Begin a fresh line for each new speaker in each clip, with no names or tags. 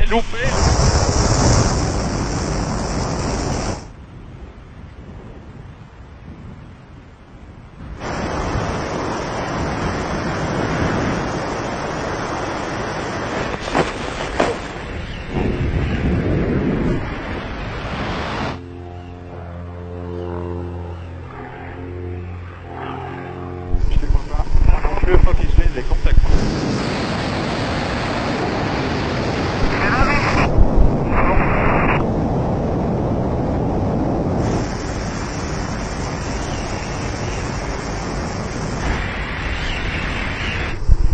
loupé. Je les vois pas. Donc le faut qu'ils se les contacts.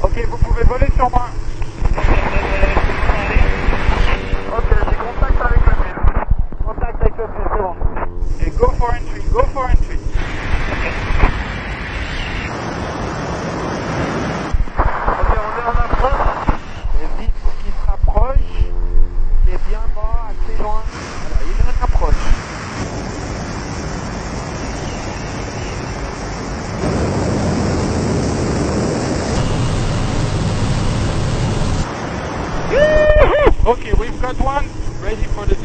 Ok, vous pouvez voler sur moi. Ok, j'ai contact avec le fil. Contact avec le fil, c'est bon. Et go for entry, go for entry. Ok, on est en approche. Et vite qu'il se rapproche. C'est bien bas, assez loin. Voilà, il se rapproche. Okay, we've got one ready for the